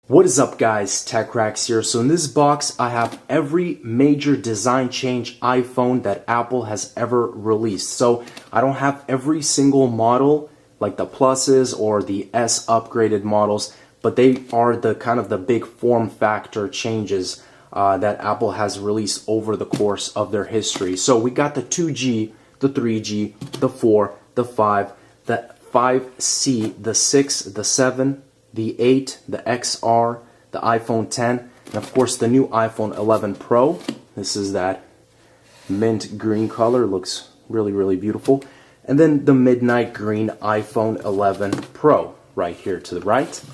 What is up, guys? TechRax here. So in this box I have every major design change iPhone that Apple has ever released. So I don't have every single model like the pluses or the S upgraded models, but they are the kind of the big form factor changes that Apple has released over the course of their history. So we got the 2G, the 3G, the 4, the 5, the 5C, the 6, the 7, the 8, the XR, the iPhone 10, and of course the new iPhone 11 Pro. This is that mint green color, looks really beautiful. And then the midnight green iPhone 11 Pro right here to the right.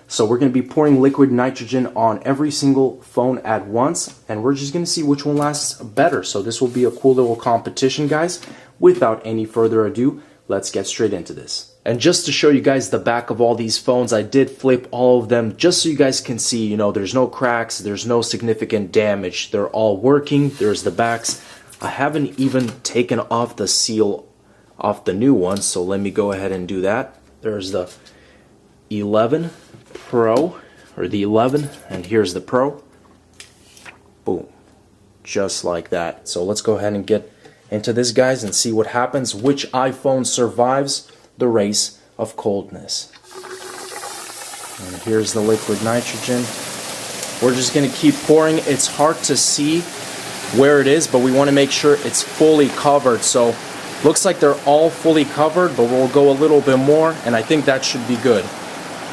So we're going to be pouring liquid nitrogen on every single phone at once, and we're just going to see which one lasts better. So this will be a cool little competition, guys. Without any further ado, let's get straight into this. And just to show you guys the back of all these phones, I did flip all of them just so you guys can see, you know, there's no cracks, there's no significant damage. They're all working. There's the backs. I haven't even taken off the seal off the new one, so let me go ahead and do that. There's the 11 Pro, or the 11, and here's the Pro. Boom. Just like that. So let's go ahead and get into this, guys, and see what happens. Which iPhone survives the race of coldness. And here's the liquid nitrogen. We're just going to keep pouring. It's hard to see where it is, but we want to make sure it's fully covered. So looks like they're all fully covered, but we'll go a little bit more, and I think that should be good.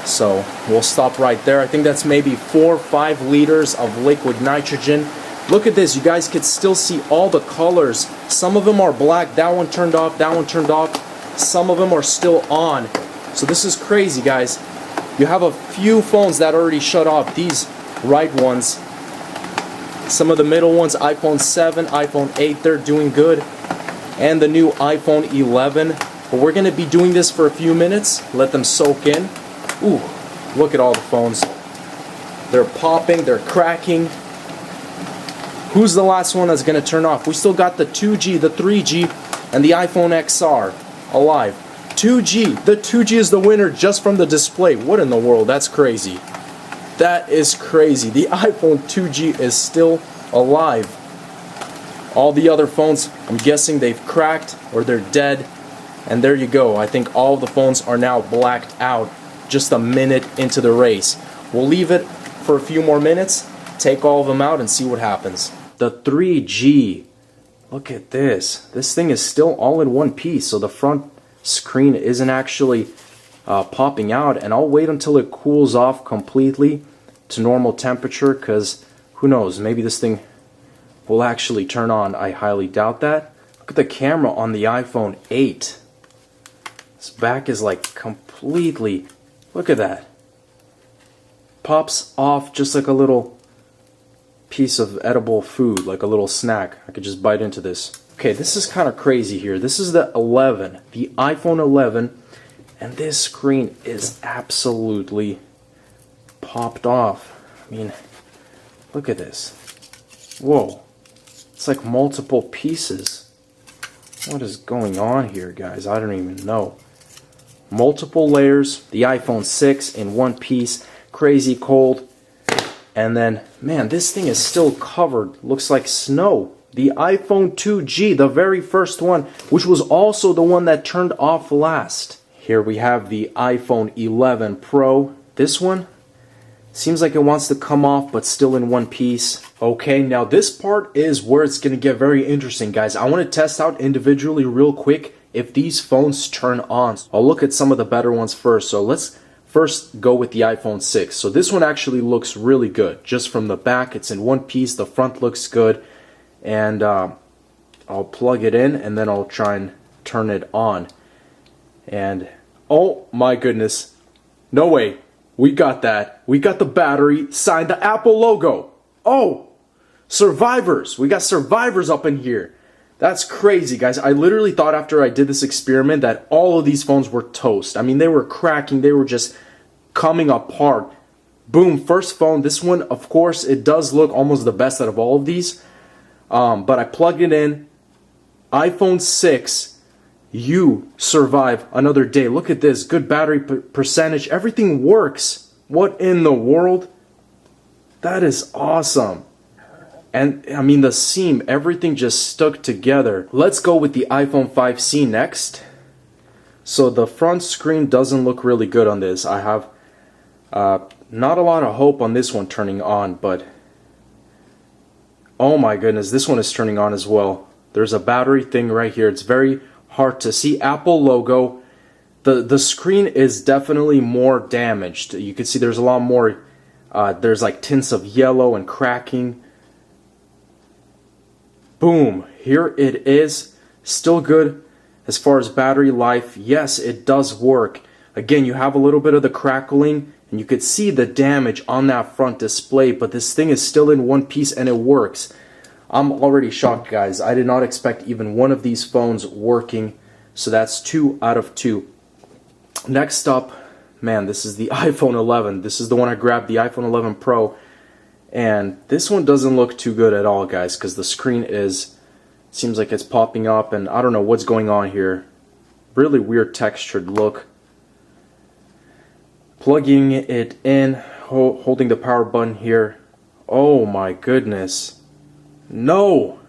So we'll stop right there. I think that's maybe 4 or 5 liters of liquid nitrogen. Look at this. You guys could still see all the colors. Some of them are black. That one turned off. That one turned off. Some of them are still on. So this is crazy, guys. You have a few phones that already shut off. These right ones. Some of the middle ones, iPhone 7, iPhone 8, they're doing good. And the new iPhone 11. But we're going to be doing this for a few minutes. Let them soak in. Ooh, look at all the phones. They're popping, they're cracking. Who's the last one that's going to turn off? We still got the 2G, the 3G, and the iPhone XR alive. 2G. The 2G is the winner just from the display. What in the world? That's crazy. That is crazy. The iPhone 2G is still alive. All the other phones, I'm guessing they've cracked or they're dead. And there you go. I think all the phones are now blacked out just a minute into the race. We'll leave it for a few more minutes, take all of them out, and see what happens. The 3G. Look at this. This thing is still all in one piece, so the front screen isn't actually popping out, and I'll wait until it cools off completely to normal temperature, because who knows, maybe this thing will actually turn on. I highly doubt that. Look at the camera on the iPhone 8. This back is like completely, look at that. Pops off just like a little piece of edible food, like a little snack. I could just bite into this. Okay, this is kind of crazy here. This is the 11, the iPhone 11, and this screen is absolutely popped off. I mean, look at this. Whoa. It's like multiple pieces. What is going on here, guys? I don't even know. Multiple layers. The iPhone 6 in one piece. Crazy cold. And then, man, this thing is still covered. Looks like snow. The iPhone 2G, the very first one, which was also the one that turned off last. Here we have the iPhone 11 Pro. This one seems like it wants to come off, but still in one piece. Okay, now this part is where it's going to get very interesting, guys. I want to test out individually real quick if these phones turn on. I'll look at some of the better ones first. So let's first go with the iPhone 6. So this one actually looks really good. Just from the back, it's in one piece. The front looks good. And I'll plug it in, and then I'll try and turn it on. And oh my goodness. No way. We got that. We got the battery. Signed the Apple logo. Oh, survivors. We got survivors up in here. That's crazy, guys. I literally thought after I did this experiment that all of these phones were toast. I mean, they were cracking. They were just coming apart. Boom, first phone. This one, of course, it does look almost the best out of all of these. But I plugged it in. iPhone 6, you survive another day. Look at this. Good battery percentage. Everything works. What in the world? That is awesome. And I mean the seam, everything just stuck together. Let's go with the iPhone 5C next. So the front screen doesn't look really good on this. I have not a lot of hope on this one turning on, but oh my goodness, this one is turning on as well. There's a battery thing right here. It's very hard to see. Apple logo. The screen is definitely more damaged. You can see there's a lot more, there's like tints of yellow and cracking. Boom, here it is. Still good as far as battery life. Yes, it does work. Again, you have a little bit of the crackling and you could see the damage on that front display, but this thing is still in one piece and it works. I'm already shocked, guys. I did not expect even one of these phones working. So that's 2 out of 2. Next up, man, this is the iPhone 11. This is the one I grabbed, the iPhone 11 Pro. And this one doesn't look too good at all, guys, because the screen seems like it's popping up, and I don't know what's going on here. Really weird textured look. Plugging it in, holding the power button here. Oh my goodness. No!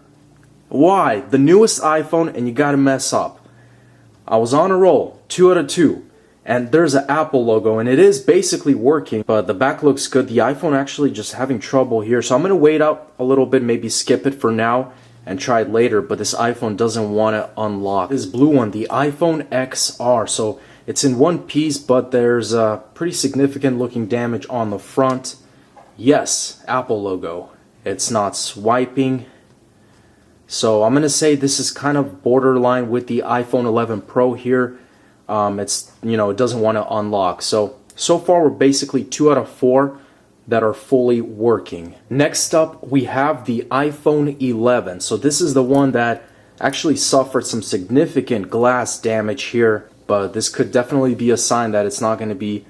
Why? The newest iPhone and you gotta mess up. I was on a roll, 2 out of 2. And there's an Apple logo, and it is basically working, but the back looks good. The iPhone actually just having trouble here. So I'm going to wait out a little bit, maybe skip it for now and try it later, but this iPhone doesn't want to unlock. This blue one, the iPhone XR. So it's in one piece, but there's a pretty significant looking damage on the front. Yes, Apple logo. It's not swiping. So I'm going to say this is kind of borderline with the iPhone 11 Pro here. It's, you know, it doesn't want to unlock. So far we're basically 2 out of 4 that are fully working. Next up, we have the iPhone 11. So this is the one that actually suffered some significant glass damage here, but this could definitely be a sign that it's not going to be,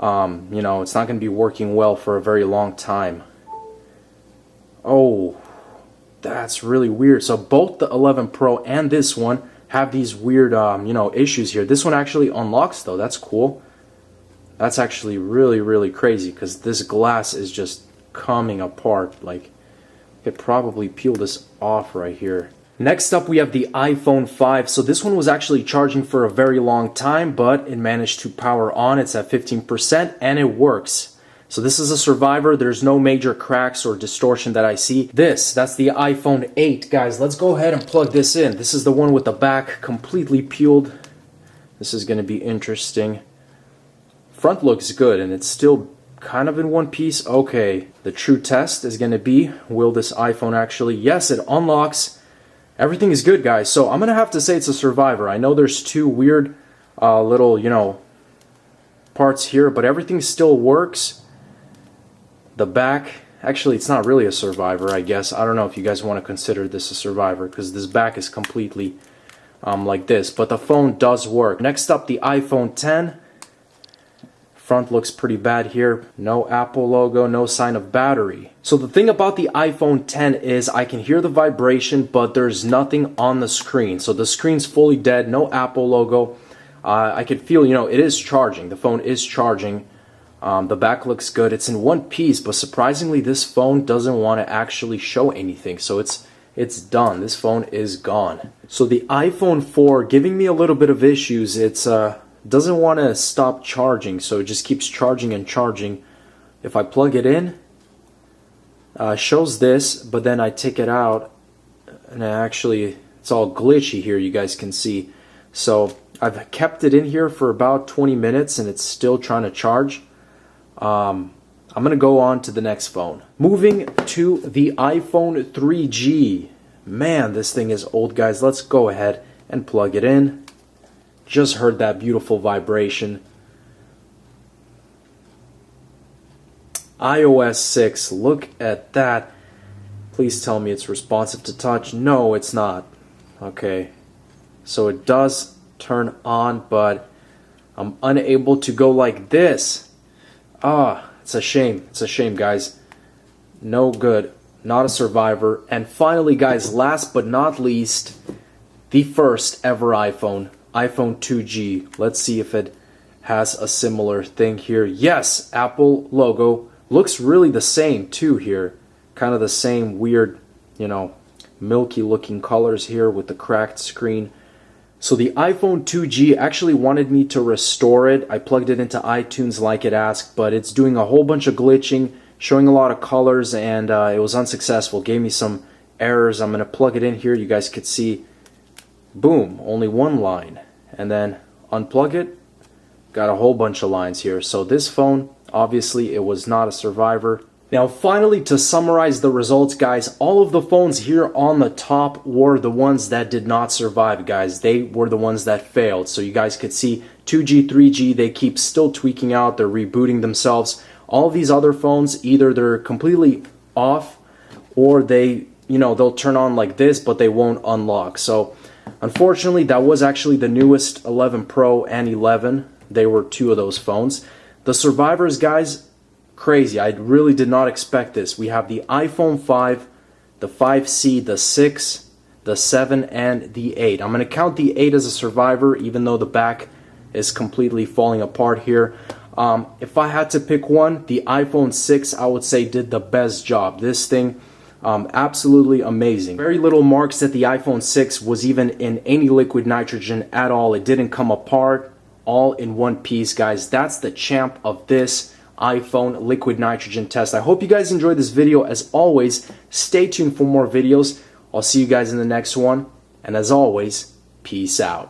you know, it's not going to be working well for a very long time. Oh, that's really weird. So both the 11 Pro and this one have these weird, you know, issues here. This one actually unlocks though. That's cool. That's actually really, really crazy because this glass is just coming apart. Like, I could probably peel this off right here. Next up, we have the iPhone 5. So this one was actually charging for a very long time, but it managed to power on. It's at 15% and it works. So this is a survivor. There's no major cracks or distortion that I see. That's the iPhone 8. Guys, let's go ahead and plug this in. This is the one with the back completely peeled. This is going to be interesting. Front looks good and it's still kind of in one piece. Okay, the true test is going to be, will this iPhone actually, yes, it unlocks. Everything is good, guys. So I'm going to have to say it's a survivor. I know there's two weird little, you know, parts here, but everything still works. The back, actually it's not really a survivor, I guess. I don't know if you guys want to consider this a survivor because this back is completely like this, but the phone does work. Next up, the iPhone 10. Front looks pretty bad here. No Apple logo, no sign of battery. So the thing about the iPhone 10 is I can hear the vibration, but there's nothing on the screen. So the screen's fully dead, no Apple logo. I could feel, you know, it is charging. The phone is charging. The back looks good. It's in one piece, but surprisingly this phone doesn't want to actually show anything. So it's done. This phone is gone. So the iPhone 4 giving me a little bit of issues. It's doesn't want to stop charging, so it just keeps charging and charging. If I plug it in, shows this, but then I take it out and it's all glitchy here, you guys can see. So I've kept it in here for about 20 minutes and it's still trying to charge. I'm going to go on to the next phone. Moving to the iPhone 3G. Man, this thing is old, guys. Let's go ahead and plug it in. Just heard that beautiful vibration. iOS 6, look at that. Please tell me it's responsive to touch. No, it's not. Okay, so it does turn on, but I'm unable to go like this. It's a shame. It's a shame, guys. No good. Not a survivor. And finally, guys, last but not least, the first ever iPhone 2G. Let's see if it has a similar thing here. Yes, Apple logo, Looks really the same too here. Kind of the same weird, you know, milky looking colors here with the cracked screen. So the iPhone 2G actually wanted me to restore it. I plugged it into iTunes like it asked, but it's doing a whole bunch of glitching, showing a lot of colors, and it was unsuccessful. Gave me some errors. I'm going to plug it in here. You guys could see, boom, only one line. And then unplug it, got a whole bunch of lines here. So this phone, obviously, it was not a survivor. Now finally, to summarize the results, guys, all of the phones here on the top were the ones that did not survive, guys. They were the ones that failed. So you guys could see 2G, 3G, they keep still tweaking out, they're rebooting themselves. All these other phones, either they're completely off or they, you know, they'll turn on like this, but they won't unlock. So unfortunately, that was actually the newest 11 Pro and 11. They were two of those phones. The survivors, guys, crazy. I really did not expect this. We have the iPhone 5, the 5C, the 6, the 7, and the 8. I'm going to count the 8 as a survivor, even though the back is completely falling apart here. If I had to pick one, the iPhone 6, I would say, did the best job. This thing, absolutely amazing. Very little marks that the iPhone 6 was even in any liquid nitrogen at all. It didn't come apart, all in one piece, guys. That's the champ of this iPhone liquid nitrogen test. I hope you guys enjoyed this video. As always, stay tuned for more videos. I'll see you guys in the next one. And as always, peace out.